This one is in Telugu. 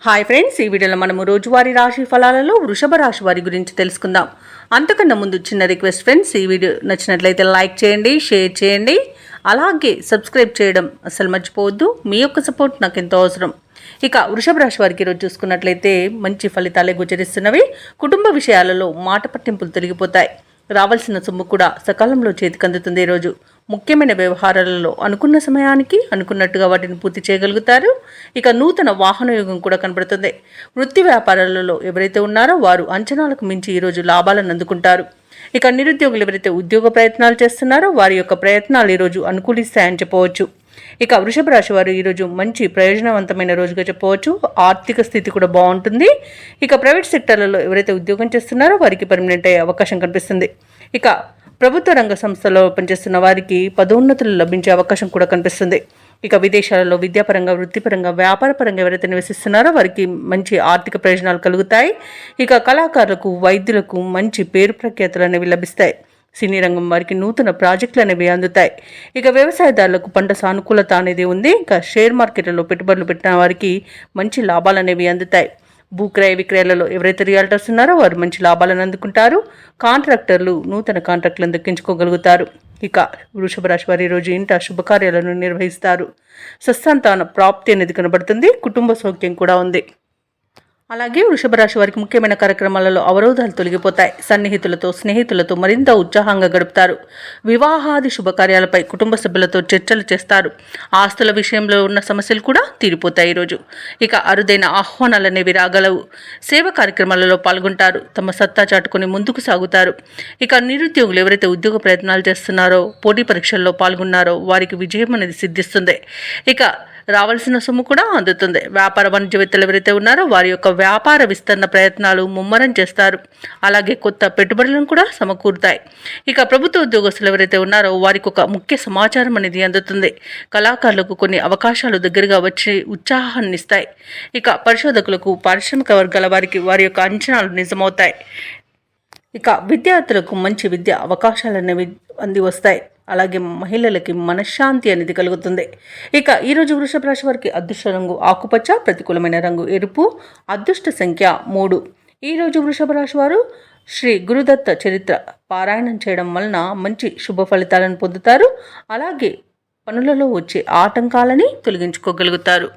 హాయ్ ఫ్రెండ్స్, ఈ వీడియోలో మనము రోజువారీ రాశి ఫలాలలో వృషభ రాశి వారి గురించి తెలుసుకుందాం. అంతకన్నా ముందు చిన్న రిక్వెస్ట్ ఫ్రెండ్స్, ఈ వీడియో నచ్చినట్లయితే లైక్ చేయండి, షేర్ చేయండి, అలాగే సబ్స్క్రైబ్ చేయడం అసలు మర్చిపోవద్దు. మీ యొక్క సపోర్ట్ నాకు ఎంతో అవసరం. ఇక వృషభ రాశి వారికి ఈరోజు చూసుకున్నట్లయితే మంచి ఫలితాలే గోచరిస్తున్నవి. కుటుంబ విషయాలలో మాట పట్టింపులు తొలగిపోతాయి. రావాల్సిన సొమ్ము కూడా సకాలంలో చేతికి అందుతుంది. ఈరోజు ముఖ్యమైన వ్యవహారాలలో అనుకున్న సమయానికి అనుకున్నట్టుగా వాటిని పూర్తి చేయగలుగుతారు. ఇక నూతన వాహన యోగం కూడా కనబడుతుంది. వృత్తి వ్యాపారాలలో ఎవరైతే ఉన్నారో వారు అంచనాలకు మించి ఈరోజు లాభాలను అందుకుంటారు. ఇక నిరుద్యోగులు ఎవరైతే ఉద్యోగ ప్రయత్నాలు చేస్తున్నారో వారి యొక్క ప్రయత్నాలు ఈరోజు అనుకూలిస్తాయని చెప్పవచ్చు. ఇక వృషభ రాశి వారు ఈరోజు మంచి ప్రయోజనవంతమైన రోజుగా చెప్పవచ్చు. ఆర్థిక స్థితి కూడా బాగుంటుంది. ఇక ప్రైవేట్ సెక్టర్లలో ఎవరైతే ఉద్యోగం చేస్తున్నారో వారికి పర్మనెంట్ అయ్యే అవకాశం కనిపిస్తుంది. ఇక ప్రభుత్వ రంగ సంస్థలో పనిచేస్తున్న వారికి పదోన్నతులు లభించే అవకాశం కూడా కనిపిస్తుంది. ఇక విదేశాలలో విద్యాపరంగా, వృత్తిపరంగా, వ్యాపారపరంగా ఎవరైతే నివసిస్తున్నారో వారికి మంచి ఆర్థిక ప్రయోజనాలు కలుగుతాయి. ఇక కళాకారులకు, వైద్యులకు మంచి పేరు ప్రఖ్యాతులు అనేవి లభిస్తాయి. సినీ రంగం వారికి నూతన ప్రాజెక్టులు అనేవి అందుతాయి. ఇక వ్యవసాయదారులకు పంట సానుకూలత అనేది ఉంది. ఇక షేర్ మార్కెట్లలో పెట్టుబడులు పెట్టిన వారికి మంచి లాభాలు అనేవి అందుతాయి. భూక్రయ విక్రయాలలో ఎవరైతే రియాల్టర్స్ ఉన్నారో వారు మంచి లాభాలను అందుకుంటారు. కాంట్రాక్టర్లు నూతన కాంట్రాక్టులను దక్కించుకోగలుగుతారు. ఇక వృషభ రాశి వారి రోజు ఇంట శుభకార్యాలను నిర్వహిస్తారు. సత్సంతాన ప్రాప్తి అనేది కనబడుతుంది. కుటుంబ సౌఖ్యం కూడా ఉంది. అలాగే వృషభ రాశి వారికి ముఖ్యమైన కార్యక్రమాలలో అవరోధాలు తొలగిపోతాయి. సన్నిహితులతో, స్నేహితులతో మరింత ఉత్సాహంగా గడుపుతారు. వివాహాది శుభకార్యాలపై కుటుంబ సభ్యులతో చర్చలు చేస్తారు. ఆస్తుల విషయంలో ఉన్న సమస్యలు కూడా తీరిపోతాయి ఈరోజు. ఇక అరుదైన ఆహ్వానాలు అనేవి రాగలవు. సేవ కార్యక్రమాలలో పాల్గొంటారు. తమ సత్తా చాటుకుని ముందుకు సాగుతారు. ఇక నిరుద్యోగులు ఎవరైతే ఉద్యోగ ప్రయత్నాలు చేస్తున్నారో, పోటీ పరీక్షల్లో పాల్గొన్నారో వారికి విజయం అనేది సిద్ధిస్తుంది. ఇక రావాల్సిన సొమ్ము కూడా అందుతుంది. వ్యాపార వాణిజ్యవేత్తలు ఎవరైతే ఉన్నారో వారి యొక్క వ్యాపార విస్తరణ ప్రయత్నాలు ముమ్మరం చేస్తారు. అలాగే కొత్త పెట్టుబడులను కూడా సమకూరుతాయి. ఇక ప్రభుత్వ ఉద్యోగస్తులు ఎవరైతే ఉన్నారో వారికి ఒక ముఖ్య సమాచారం అనేది అందుతుంది. కళాకారులకు కొన్ని అవకాశాలు దగ్గరగా వచ్చి ఉత్సాహాన్ని ఇస్తాయి. ఇక పరిశోధకులకు, పారిశ్రామిక వర్గాల వారికి వారి యొక్క అంచనాలు నిజమవుతాయి. ఇక విద్యార్థులకు మంచి విద్యా అవకాశాలు అనేవి అంది వస్తాయి. అలాగే మహిళలకి మనశ్శాంతి అనేది కలుగుతుంది. ఇక ఈరోజు వృషభ రాశి వారికి అదృష్ట రంగు ఆకుపచ్చ, ప్రతికూలమైన రంగు ఎరుపు, అదృష్ట సంఖ్య 3. ఈరోజు వృషభ రాశి వారు శ్రీ గురుదత్త చరిత్ర పారాయణం చేయడం వలన మంచి శుభ ఫలితాలను పొందుతారు. అలాగే పనులలో వచ్చే ఆటంకాలని తొలగించుకోగలుగుతారు.